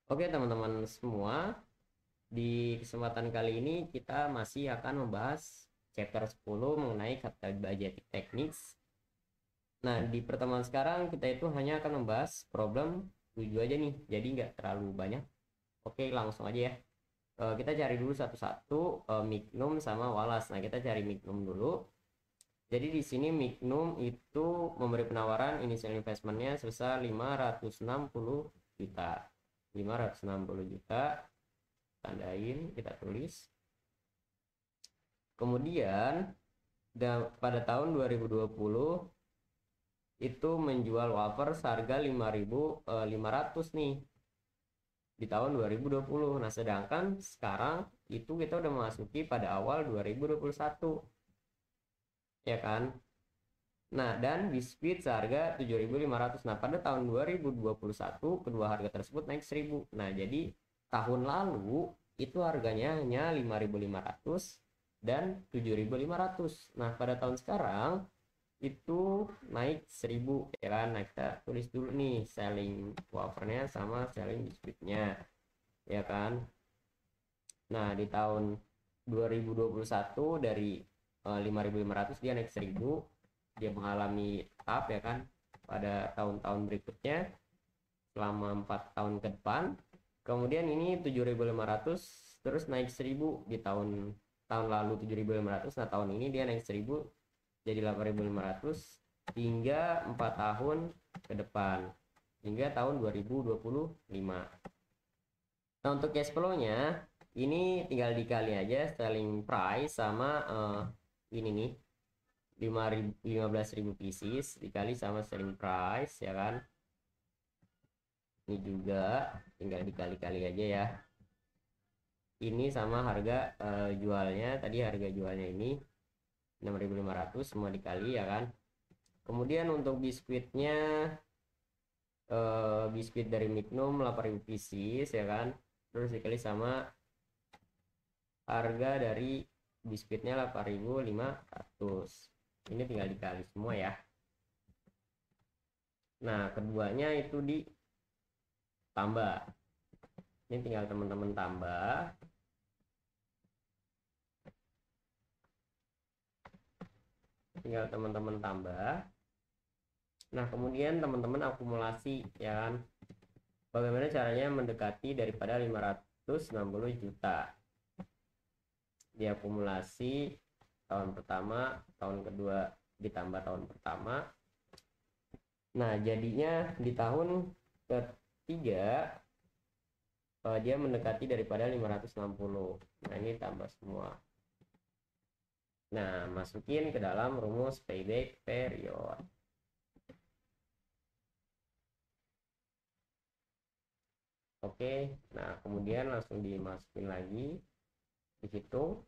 Oke teman-teman semua, di kesempatan kali ini kita masih akan membahas chapter 10 mengenai capital budgeting techniques. Nah, di pertemuan sekarang kita itu hanya akan membahas problem 7 aja nih, jadi nggak terlalu banyak. Oke, langsung aja ya. Kita cari dulu satu-satu Mignum sama Wallace. Nah, kita cari Mignum dulu. Jadi di sini Mignum itu memberi penawaran initial investmentnya sebesar 560 juta. 560 juta, tandain, kita tulis. Kemudian pada tahun 2020 itu menjual wafer seharga 5.500 nih di tahun 2020. Nah, sedangkan sekarang itu kita udah memasuki pada awal 2021, ya kan? Nah, dan biskuit seharga 7.500. Nah, pada tahun 2021 kedua harga tersebut naik 1.000. Nah, jadi tahun lalu itu harganya hanya 5.500 dan 7.500. Nah, pada tahun sekarang itu naik 1.000, ya kan? Nah, kita tulis dulu nih selling wafernya sama selling biskuitnya, ya kan? Nah, di tahun 2021 dari 5.500 dia naik 1.000, dia mengalami up, ya kan, pada tahun-tahun berikutnya selama 4 tahun ke depan. Kemudian ini 7.500 terus naik 1.000 di tahun tahun lalu 7.500. Nah, tahun ini dia naik 1.000 jadi 8.500 hingga 4 tahun ke depan hingga tahun 2025. Nah, untuk cash flow-nya ini tinggal dikali aja selling price sama ini nih 15.000 pieces dikali sama selling price, ya kan. Ini juga tinggal dikali-kali aja ya. Ini sama harga jualnya, tadi harga jualnya ini 6.500 semua dikali, ya kan. Kemudian untuk biskuitnya biskuit dari Mignum 8.000 pieces, ya kan. Terus dikali sama harga dari biskuitnya 8.500. Ini tinggal dikali semua ya. Nah, keduanya itu ditambah. Ini tinggal teman-teman tambah. Tinggal teman-teman tambah. Nah, kemudian teman-teman akumulasi, ya kan. Bagaimana caranya mendekati daripada 560 juta. Diakumulasi tahun pertama, tahun kedua ditambah tahun pertama. Nah, jadinya di tahun ketiga dia mendekati daripada 560. Nah, ini tambah semua. Nah, masukin ke dalam rumus payback period. Oke, nah kemudian langsung dimasukin lagi, dihitung,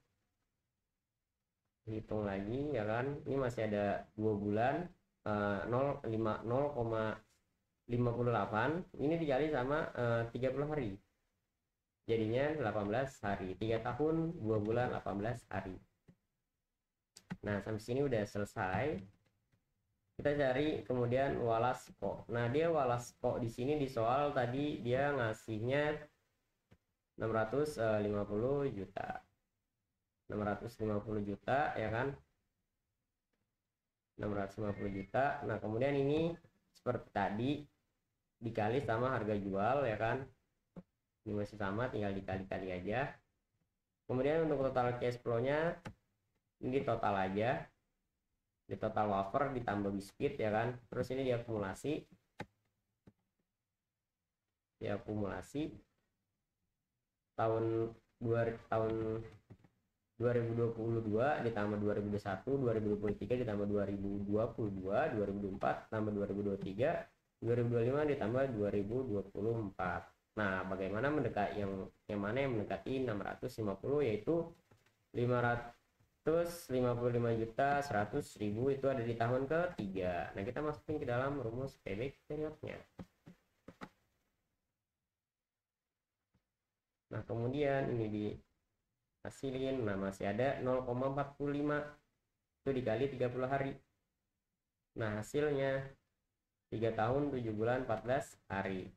lagi, ya kan. Ini masih ada 2 bulan, 0,58. Ini dikali sama 30 hari, jadinya 18 hari. 3 tahun 2 bulan 18 hari. Nah, sampai sini udah selesai. Kita cari kemudian Wallace-Co. Nah, dia Wallace-Co di sini di soal tadi dia ngasihnya 650 juta. 650 juta, ya kan. 650 juta. Nah, kemudian ini seperti tadi dikali sama harga jual, ya kan. Ini masih sama, tinggal dikali-kali aja. Kemudian untuk total cash flow-nya ini total aja. Di total wafer ditambah biskuit, ya kan. Terus ini diakumulasi tahun 2022 ditambah 2021, 2023 ditambah 2022, 2024 tambah 2023, 2025 ditambah 2024. Nah, bagaimana mendekati yang mana yang mendekati 650, yaitu 555 juta 100.000 itu ada di tahun ketiga. Nah, kita masukin ke dalam rumus payback periodnya. Nah, kemudian ini dihasilin, nah masih ada 0,45 itu dikali 30 hari. Nah, hasilnya 3 tahun 7 bulan 14 hari.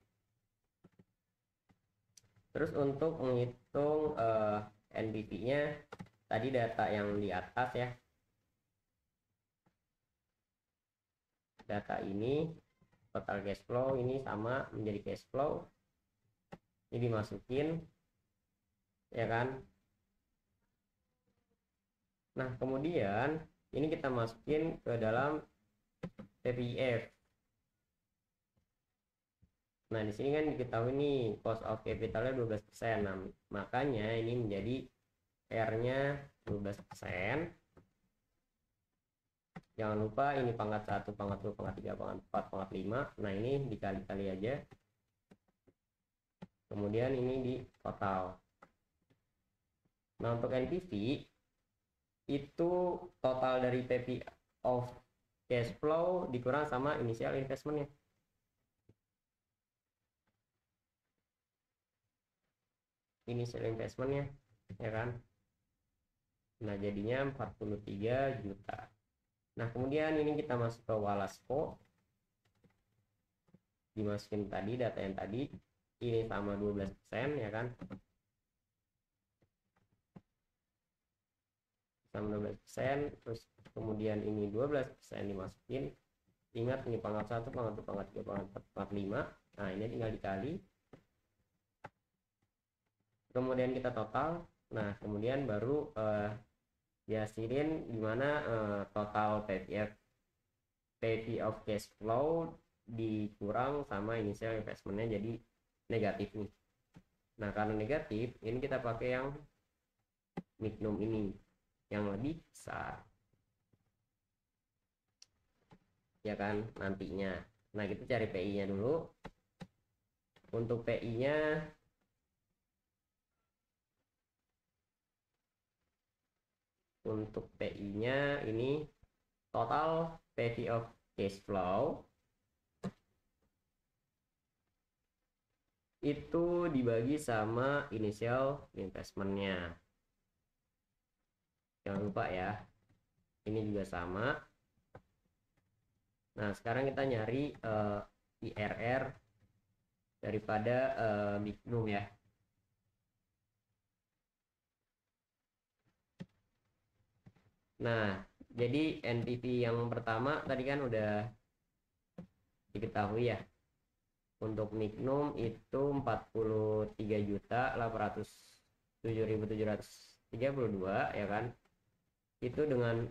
Terus untuk menghitung NPV-nya, tadi data yang di atas ya, data ini total cash flow ini sama menjadi cash flow, ini dimasukin ya kan. Nah kemudian ini kita masukin ke dalam PPIF. Nah di sini kan diketahui nih cost of capitalnya 12%. Nah makanya ini menjadi R-nya 12%. Jangan lupa ini pangkat 1, pangkat 2, pangkat 3, pangkat 4, pangkat 5. Nah ini dikali-kali aja. Kemudian ini di total. Nah untuk NPV itu total dari PP of cash flow dikurang sama initial investmentnya. Initial investmentnya ya kan. Nah jadinya 43 juta. Nah kemudian ini kita masuk ke Walasco, dimasukin tadi data yang tadi, ini sama 12% ya kan, sama 12%. Terus kemudian ini 12% dimasukin. Ingat ini pangkat 1, pangkat 2, pangkat 3, pangkat 4, pangkat 5. Nah ini tinggal dikali, kemudian kita total. Nah kemudian baru dihasilin gimana total PP of cash flow dikurang sama initial investmentnya jadi negatif nih. Nah karena negatif ini kita pakai yang Mignum ini yang lebih besar ya kan nantinya. Nah kita cari PI nya dulu. Untuk PI nya ini total PP of cash flow itu dibagi sama initial investmentnya, jangan lupa ya, ini juga sama. Nah sekarang kita nyari IRR daripada Mignum ya. Nah jadi NPV yang pertama tadi kan udah diketahui ya. Untuk Mignum itu 43.807.732 ya kan. Itu dengan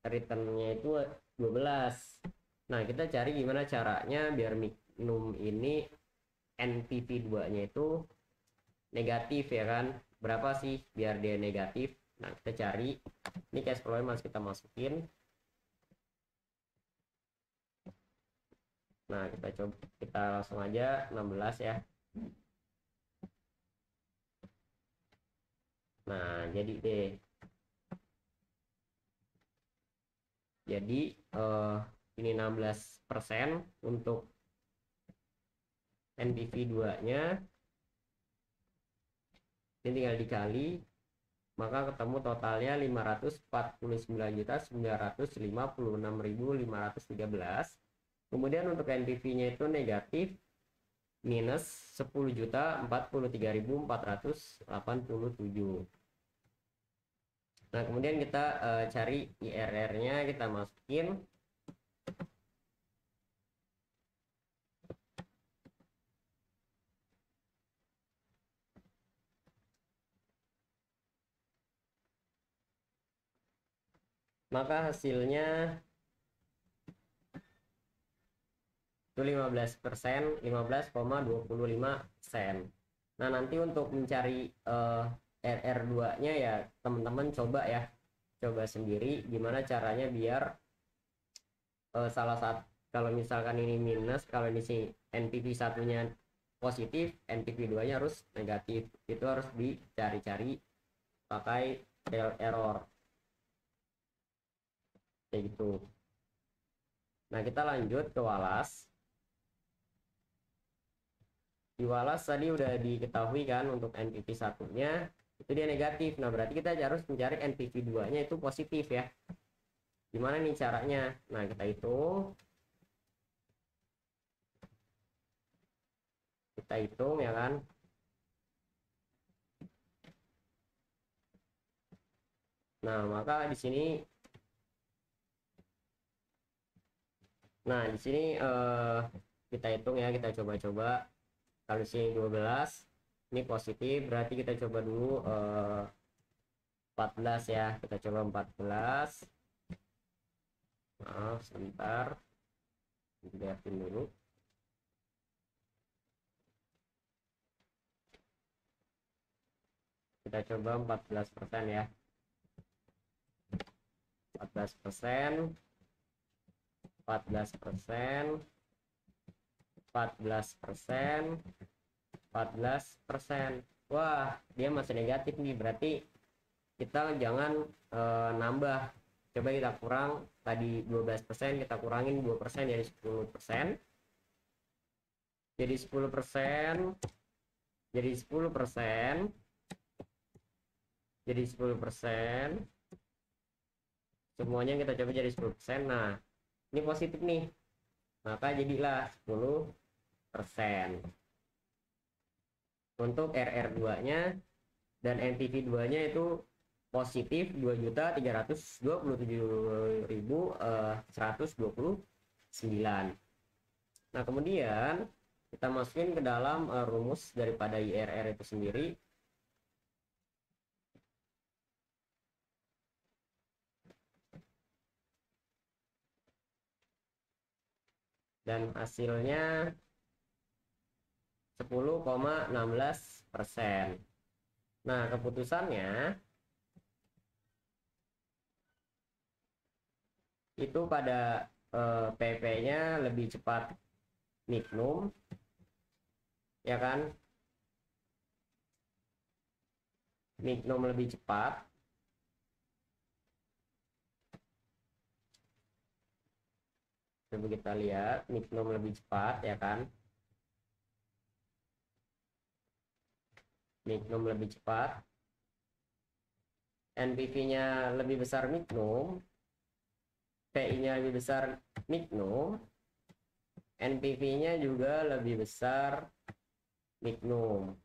returnnya itu 12. Nah kita cari gimana caranya biar Mignum ini NPV 2 nya itu negatif ya kan. Berapa sih biar dia negatif? Nah kita cari, ini cash flow masih kita masukin. Nah kita coba, kita langsung aja 16 ya. Nah jadi deh, jadi ini 16% untuk NPV 2 nya, ini tinggal dikali, maka ketemu totalnya 549.956.513. Kemudian untuk NPV nya itu negatif minus 10.043.487. Nah kemudian kita cari IRR nya, kita masukin. Maka hasilnya itu 15%, 15,25 sen. Nah nanti untuk mencari RR2 nya ya teman-teman coba ya, coba sendiri gimana caranya biar salah satu, kalau misalkan ini minus, kalau ini si NPV satunya positif, NPV 2 nya harus negatif. Itu harus dicari-cari pakai trial error kayak gitu. Nah kita lanjut ke Walas. Di Walas tadi udah diketahui kan untuk NPV satunya itu dia negatif. Nah berarti kita harus mencari NPV 2 nya itu positif ya. Gimana nih caranya? Nah kita hitung ya kan. Nah, maka di sini kita hitung ya, kita coba-coba. Kalau di sini 12, ini positif, berarti kita coba dulu 14 ya. Kita coba 14. Maaf, sebentar. Lihatin dulu. Kita coba 14% ya. 14%, 14%, 14%, 14%. Wah, dia masih negatif nih, berarti kita jangan nambah. Coba kita kurang, tadi 12%, kita kurangin 2% jadi 10%. Jadi 10%, jadi 10%, jadi 10%. Semuanya kita coba jadi 10%. Nah, ini positif nih. Maka jadilah 10%. Untuk RR2-nya dan NPV2-nya itu positif 2.327.129. Nah, kemudian kita masukin ke dalam rumus daripada IRR itu sendiri. Dan hasilnya 10,16%. Nah, keputusannya itu pada PP-nya lebih cepat Micnum, ya kan? Micnum lebih cepat. Coba kita lihat, Micnum lebih cepat, ya kan? Micnum lebih cepat. NPV-nya lebih besar Micnum, PI-nya lebih besar Micnum, NPV-nya juga lebih besar Micnum.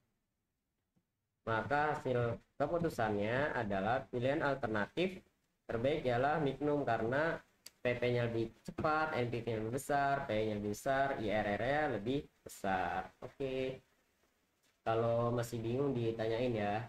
Maka hasil keputusannya adalah pilihan alternatif terbaik ialah Micnum karena PP-nya lebih cepat, NPV-nya lebih besar, PI-nya lebih besar, IRR-nya lebih besar. Oke. Kalau masih bingung ditanyain ya.